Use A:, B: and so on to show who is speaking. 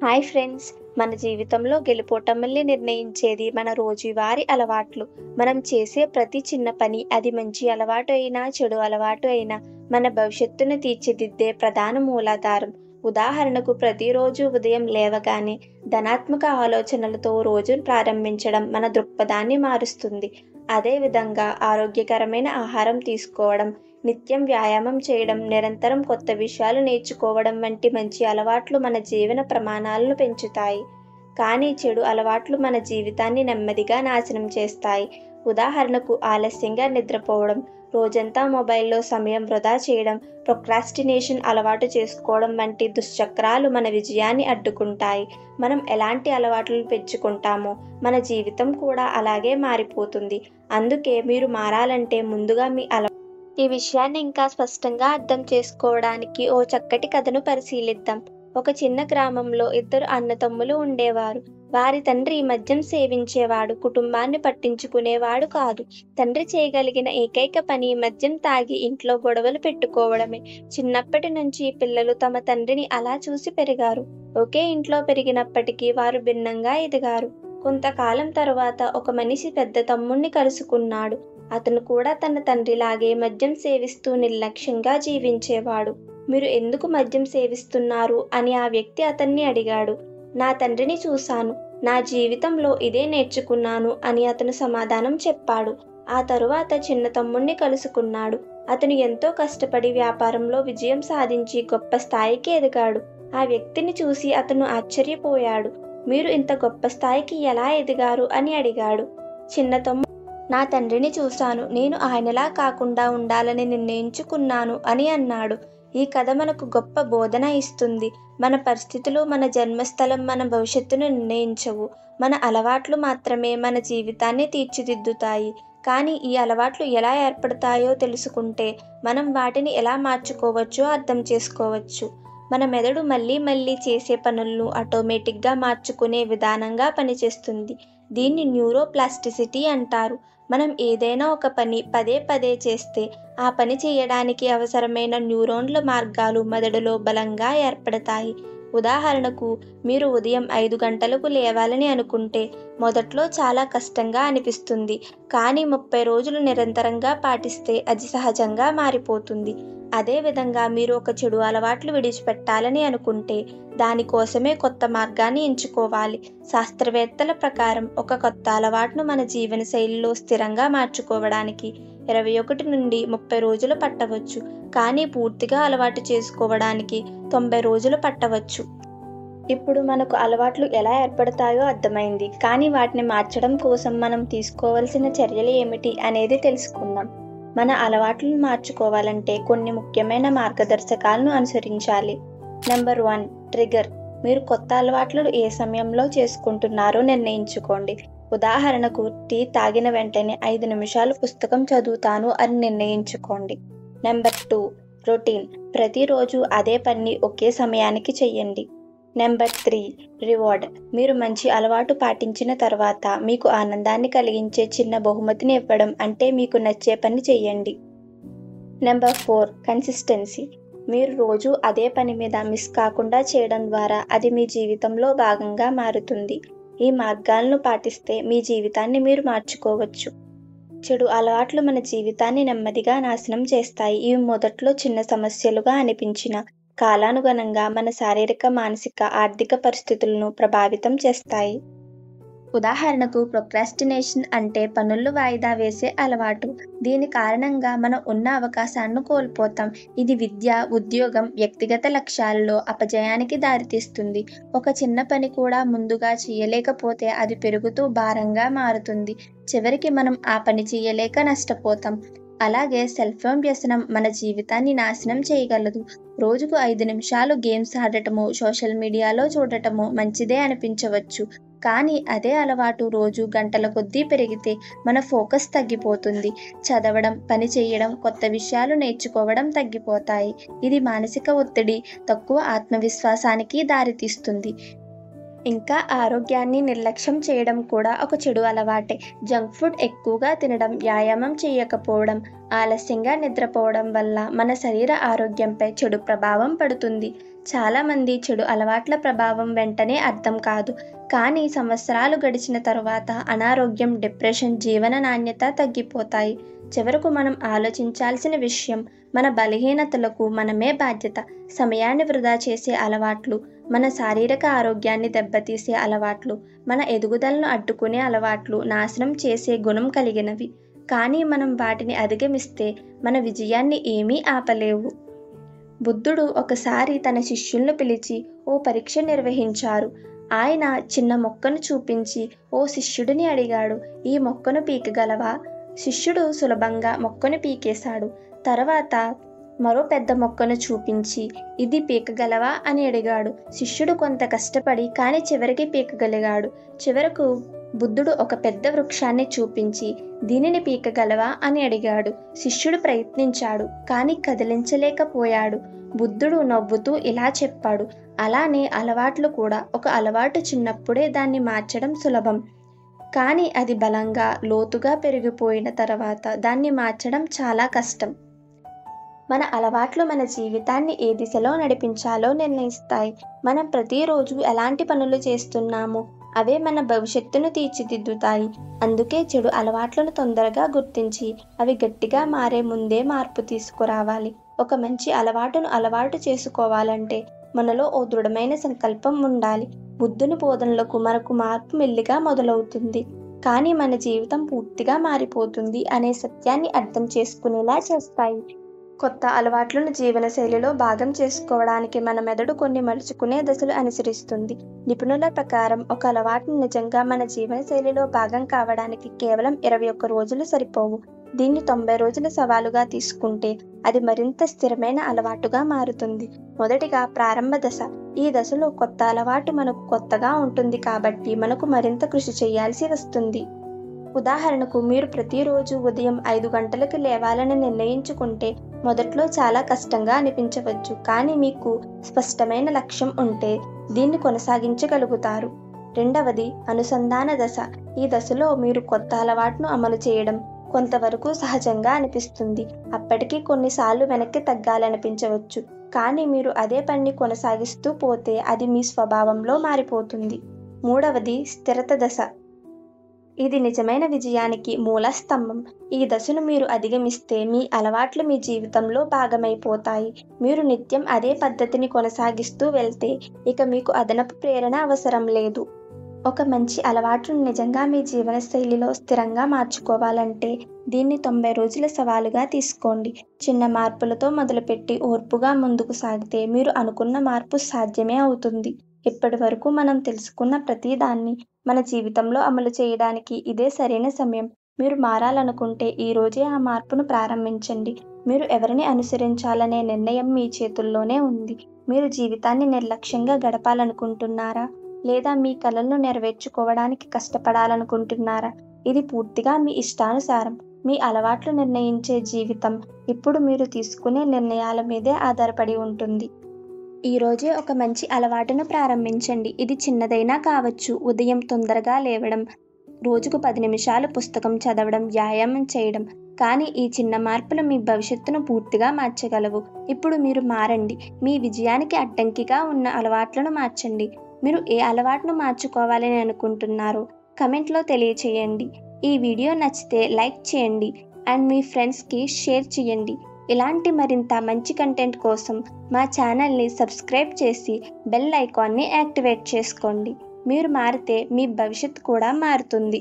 A: Hi friends! మన జీవితంలో గెలుపోటముల్ని నిర్ణయించేది మన రోజువారీ అలవాట్లు. మనం చేసే ప్రతి చిన్న పని, అది మంచి అలవాటు అయినా, చెడు అలవాటు అయినా, మన భవిష్యత్తును తీర్చిదిద్దే ప్రధాన మూలాధారం. ఉదాహరణకు ప్రతిరోజు ఉదయం లేవగానే ధనాత్మక ఆలోచనలతో రోజును ప్రారంభించడం మన దృక్పథాన్ని మారుస్తుంది. అదేవిధంగా ఆరోగ్యకరమైన ఆహారం తీసుకోవడం, నిత్యం వ్యాయామం చేయడం, నిరంతరం కొత్త విషయాలు నేర్చుకోవడం వంటి మంచి అలవాట్లు మన జీవన ప్రమాణాలను పెంచుతాయి. కానీ చెడు అలవాట్లు మన జీవితాన్ని నెమ్మదిగా నాశనం చేస్తాయి. ఉదాహరణకు ఆలస్యంగా నిద్రపోవడం, రోజంతా మొబైల్లో సమయం వృధా చేయడం, ప్రొక్రాస్టినేషన్ అలవాటు చేసుకోవడం వంటి దుశ్చక్రాలు మన విజయాన్ని అడ్డుకుంటాయి. మనం ఎలాంటి అలవాట్లను పెంచుకుంటామో మన జీవితం కూడా అలాగే మారిపోతుంది. అందుకే మీరు మారాలంటే ముందుగా ఈ విషయాన్ని ఇంకా స్పష్టంగా అర్థం చేసుకోవడానికి ఓ చక్కటి కథను పరిశీలిద్దాం. ఒక చిన్న గ్రామంలో ఇద్దరు అన్నతమ్ములు ఉండేవారు. వారి తండ్రి మద్యం సేవించేవాడు, కుటుంబాన్ని పట్టించుకునేవాడు కాదు. తండ్రి చేయగలిగిన ఏకైక పని మద్యం తాగి ఇంట్లో గొడవలు పెట్టుకోవడమే. చిన్నప్పటి నుంచి పిల్లలు తమ తండ్రిని అలా చూసి పెరిగారు. ఒకే ఇంట్లో పెరిగినప్పటికీ వారు భిన్నంగా ఎదిగారు. కొంతకాలం తరువాత ఒక మనిషి పెద్ద తమ్ముణ్ణి కలుసుకున్నాడు. అతను కూడా తన తండ్రిలాగే మద్యం సేవిస్తూ నిర్లక్ష్యంగా జీవించేవాడు. మీరు ఎందుకు మద్యం సేవిస్తున్నారు అని ఆ వ్యక్తి అతన్ని అడిగాడు. నా తండ్రిని చూశాను, నా జీవితంలో ఇదే నేర్చుకున్నాను అని అతను సమాధానం చెప్పాడు. ఆ తరువాత చిన్న తమ్ముణ్ణి కలుసుకున్నాడు. అతను ఎంతో కష్టపడి వ్యాపారంలో విజయం సాధించి గొప్ప స్థాయికి ఎదిగాడు. ఆ వ్యక్తిని చూసి అతను ఆశ్చర్యపోయాడు. మీరు ఇంత గొప్ప స్థాయికి ఎలా ఎదిగారు అని అడిగాడు. చిన్న తమ్ముడు, నా తండ్రిని చూశాను, నేను ఆయనలా కాకుండా ఉండాలని నిర్ణయించుకున్నాను అని అన్నాడు. ఈ కథ మనకు గొప్ప బోధన ఇస్తుంది. మన పరిస్థితులు, మన జన్మస్థలం మన భవిష్యత్తును నిర్ణయించవు. మన అలవాట్లు మాత్రమే మన జీవితాన్ని తీర్చిదిద్దుతాయి. కానీ ఈ అలవాట్లు ఎలా ఏర్పడతాయో తెలుసుకుంటే మనం వాటిని ఎలా మార్చుకోవచ్చో అర్థం చేసుకోవచ్చు. మన మెదడు మళ్ళీ మళ్ళీ చేసే పనులను ఆటోమేటిక్గా మార్చుకునే విధానంగా పనిచేస్తుంది. దీన్ని న్యూరోప్లాస్టిసిటీ అంటారు. మనం ఏదైనా ఒక పని పదే పదే చేస్తే ఆ పని చేయడానికి అవసరమైన న్యూరాన్ల మార్గాలు మెదడులో బలంగా ఏర్పడతాయి. ఉదాహరణకు, మీరు ఉదయం 5 గంటలకు లేవాలని అనుకుంటే మొదట్లో చాలా కష్టంగా అనిపిస్తుంది. కానీ 30 రోజులు నిరంతరంగా పాటిస్తే అది సహజంగా మారిపోతుంది. అదేవిధంగా మీరు ఒక చెడు అలవాట్లు విడిచిపెట్టాలని అనుకుంటే దానికోసమే కొత్త మార్గాన్ని ఎంచుకోవాలి. శాస్త్రవేత్తల ప్రకారం ఒక కొత్త అలవాటును మన జీవనశైలిలో స్థిరంగా మార్చుకోవడానికి 21 నుండి 30 రోజులు పట్టవచ్చు. కానీ పూర్తిగా అలవాటు చేసుకోవడానికి 90 రోజులు పట్టవచ్చు. ఇప్పుడు మనకు అలవాట్లు ఎలా ఏర్పడతాయో అర్థమైంది. కానీ వాటిని మార్చడం కోసం మనం తీసుకోవాల్సిన చర్యలు ఏమిటి అనేది తెలుసుకుందాం. మన అలవాట్లను మార్చుకోవాలంటే కొన్ని ముఖ్యమైన మార్గదర్శకాలను అనుసరించాలి. Number 1, trigger. మీరు కొత్త అలవాట్లను ఏ సమయంలో చేసుకుంటున్నారో నిర్ణయించుకోండి. ఉదాహరణకు, టీ తాగిన వెంటనే 5 నిమిషాలు పుస్తకం చదువుతాను అని నిర్ణయించుకోండి. Number 2, routine. ప్రతిరోజు అదే పని ఒకే సమయానికి చెయ్యండి. Number 3, reward. మీరు మంచి అలవాటు పాటించిన తర్వాత మీకు ఆనందాన్ని కలిగించే చిన్న బహుమతిని ఇవ్వడం, అంటే మీకు నచ్చే పని చెయ్యండి. Number 4, consistency. మీరు రోజు అదే పని మీద మిస్ కాకుండా చేయడం ద్వారా అది మీ జీవితంలో భాగంగా మారుతుంది. ఈ మార్గాలను పాటిస్తే మీ జీవితాన్ని మీరు మార్చుకోవచ్చు. చెడు అలవాట్లు మన జీవితాన్ని నెమ్మదిగా నాశనం చేస్తాయి. ఇవి మొదట్లో చిన్న సమస్యలుగా అనిపించినా కాలానుగుణంగా మన శారీరక, మానసిక, ఆర్థిక పరిస్థితులను ప్రభావితం చేస్తాయి. ఉదాహరణకు, ప్రొక్రాస్టినేషన్ అంటే పనులు వాయిదా వేసే అలవాటు. దీని కారణంగా మనం ఉన్న అవకాశాలను కోల్పోతాం. ఇది విద్య, ఉద్యోగం, వ్యక్తిగత లక్ష్యాలలో అపజయానికి దారితీస్తుంది. ఒక చిన్న పని కూడా ముందుగా చేయలేకపోతే అది పెరుగుతూ భారంగా మారుతుంది. చివరికి మనం ఆ పని చేయలేక నష్టపోతాం. అలాగే సెల్ ఫోన్ వ్యసనం మన జీవితాన్ని నాశనం చేయగలదు. రోజుకు 5 నిమిషాలు గేమ్స్ ఆడటము, సోషల్ మీడియాలో చూడటము మంచిదే అనిపించవచ్చు. కానీ అదే అలవాటు రోజు గంటల కొద్దీ పెరిగితే మన ఫోకస్ తగ్గిపోతుంది. చదవడం, పని చేయడం, కొత్త విషయాలు నేర్చుకోవడం తగ్గిపోతాయి. ఇది మానసిక ఒత్తిడి, తక్కువ ఆత్మవిశ్వాసానికి దారితీస్తుంది. ఇంకా ఆరోగ్యాన్ని నిర్లక్ష్యం చేయడం కూడా ఒక చెడు అలవాటే. జంక్ ఫుడ్ ఎక్కువగా తినడం, వ్యాయామం చేయకపోవడం, ఆలస్యంగా నిద్రపోవడం వల్ల మన శరీర ఆరోగ్యంపై చెడు ప్రభావం పడుతుంది. చాలామంది చెడు అలవాట్ల ప్రభావం వెంటనే అర్థం కాదు. కానీ సంవత్సరాలు గడిచిన తరువాత అనారోగ్యం, డిప్రెషన్, జీవన నాణ్యత తగ్గిపోతాయి. చివరకు మనం ఆలోచించాల్సిన విషయం, మన బలహీనతలకు మనమే బాధ్యత. సమయాన్ని వృధా చేసే అలవాట్లు, మన శారీరక ఆరోగ్యాన్ని దెబ్బతీసే అలవాట్లు, మన ఎదుగుదలను అడ్డుకునే అలవాట్లు నాశనం చేసే గుణం కలిగినవి. కానీ మనం వాటిని అధిగమిస్తే మన విజయాన్ని ఏమీ ఆపలేవు. బుద్ధుడు ఒకసారి తన శిష్యులను పిలిచి ఓ పరీక్ష నిర్వహించారు. ఆయన చిన్న మొక్కను చూపించి ఓ శిష్యుడిని అడిగాడు, ఈ మొక్కను పీకగలవా? శిష్యుడు సులభంగా మొక్కను పీకేశాడు. తర్వాత మరో పెద్ద మొక్కను చూపించి ఇది పీకగలవా అని అడిగాడు. శిష్యుడు కొంత కష్టపడి కానీ చివరికి పీకగలిగాడు. చివరకు బుద్ధుడు ఒక పెద్ద వృక్షాన్ని చూపించి దీనిని పీకగలవా అని అడిగాడు. శిష్యుడు ప్రయత్నించాడు కానీ కదిలించలేకపోయాడు. బుద్ధుడు నవ్వుతూ ఇలా చెప్పాడు, అలానే అలవాట్లు కూడా. ఒక అలవాటు చిన్నప్పుడే దాన్ని మార్చడం సులభం, కానీ అది బలంగా లోతుగా పెరిగిపోయిన తర్వాత దాన్ని మార్చడం చాలా కష్టం. మన అలవాట్లు మన జీవితాన్ని ఏ దిశలో నడిపించాలో నిర్ణయిస్తాయి. మనం ప్రతిరోజు ఎలాంటి పనులు చేస్తున్నామో అవే మన భవిష్యత్తును తీర్చిదిద్దుతాయి. అందుకే చెడు అలవాట్లను తొందరగా గుర్తించి అవి గట్టిగా మారే ముందే మార్పు తీసుకురావాలి. ఒక మంచి అలవాటును అలవాటు చేసుకోవాలంటే మనలో ఓ దృఢమైన సంకల్పం ఉండాలి. బుద్ధుని బోధనలకు మనకు మార్పు మెల్లిగా మొదలవుతుంది, కానీ మన జీవితం పూర్తిగా మారిపోతుంది అనే సత్యాన్ని అర్థం చేసుకునేలా చేస్తాయి. కొత్త అలవాట్లను జీవనశైలిలో భాగం చేసుకోవడానికి మన మెదడు కొన్ని మలుచుకునే దశలు అనుసరిస్తుంది. నిపుణుల ప్రకారం ఒక అలవాటును నిజంగా మన జీవనశైలిలో భాగం కావడానికి కేవలం 21 రోజులు సరిపోవు. దీన్ని 90 రోజుల సవాలుగా తీసుకుంటే అది మరింత స్థిరమైన అలవాటుగా మారుతుంది. మొదటిగా ప్రారంభ దశ. ఈ దశలో కొత్త అలవాటు మనకు కొత్తగా ఉంటుంది కాబట్టి మనకు మరింత కృషి చేయాల్సి వస్తుంది. ఉదాహరణకు, మీరు ప్రతిరోజు ఉదయం 5 గంటలకు లేవాలని నిర్ణయించుకుంటే మొదట్లో చాలా కష్టంగా అనిపించవచ్చు, కానీ మీకు స్పష్టమైన లక్ష్యం ఉంటే దీన్ని కొనసాగించగలుగుతారు. రెండవది అనుసంధాన దశ. ఈ దశలో మీరు కొత్త అలవాటును అమలు చేయడం కొంతవరకు సహజంగా అనిపిస్తుంది. అప్పటికీ కొన్నిసార్లు వెనక్కి తగ్గాలనిపించవచ్చు, కానీ మీరు అదే పనిని కొనసాగిస్తూ పోతే అది మీ స్వభావంలో మారిపోతుంది. మూడవది స్థిరత దశ. ఇది నిజమైన విజయానికి మూల స్తంభం. ఈ దశను మీరు అధిగమిస్తే మీ అలవాట్లు మీ జీవితంలో భాగమైపోతాయి. మీరు నిత్యం అదే పద్ధతిని కొనసాగిస్తూ వెళ్తే ఇక మీకు అదనపు ప్రేరణ అవసరం లేదు. ఒక మంచి అలవాటును నిజంగా మీ జీవనశైలిలో స్థిరంగా మార్చుకోవాలంటే దీన్ని 90 రోజుల సవాలుగా తీసుకోండి. చిన్న మార్పులతో మొదలుపెట్టి ఓర్పుగా ముందుకు సాగితే మీరు అనుకున్న మార్పు సాధ్యమే అవుతుంది. ఇప్పటి వరకు మనం తెలుసుకున్న ప్రతి దాన్ని మన జీవితంలో అమలు చేయడానికి ఇదే సరైన సమయం. మీరు మారాలనుకుంటే ఈ రోజే ఆ మార్పును ప్రారంభించండి. మీరు ఎవరిని అనుసరించాలనే నిర్ణయం మీ చేతుల్లోనే ఉంది. మీరు జీవితాన్ని నిర్లక్ష్యంగా గడపాలనుకుంటున్నారా, లేదా మీ కలలను నెరవేర్చుకోవడానికి కష్టపడాలనుకుంటున్నారా? ఇది పూర్తిగా మీ ఇష్టానుసారం. మీ అలవాట్లు నిర్ణయించే జీవితం ఇప్పుడు మీరు తీసుకునే నిర్ణయాల మీదే ఆధారపడి ఉంటుంది. ఈరోజే ఒక మంచి అలవాటును ప్రారంభించండి. ఇది చిన్నదైనా కావచ్చు. ఉదయం తొందరగా లేవడం, రోజుకు 10 నిమిషాలు పుస్తకం చదవడం, వ్యాయామం చేయడం. కానీ ఈ చిన్న మార్పులు మీ భవిష్యత్తును పూర్తిగా మార్చగలవు. ఇప్పుడు మీరు మారండి. మీ విజయానికి అడ్డంకిగా ఉన్న అలవాట్లను మార్చండి. మీరు ఏ అలవాటును మార్చుకోవాలని అనుకుంటున్నారో కమెంట్లో తెలియచేయండి. ఈ వీడియో నచ్చితే లైక్ చేయండి అండ్ మీ ఫ్రెండ్స్కి షేర్ చేయండి. ఇలాంటి మరింత మంచి కంటెంట్ కోసం మా ఛానల్ని సబ్స్క్రైబ్ చేసి బెల్ ఐకాన్ని యాక్టివేట్ చేసుకోండి. మీరు మారితే మీ భవిష్యత్తు కూడా మారుతుంది.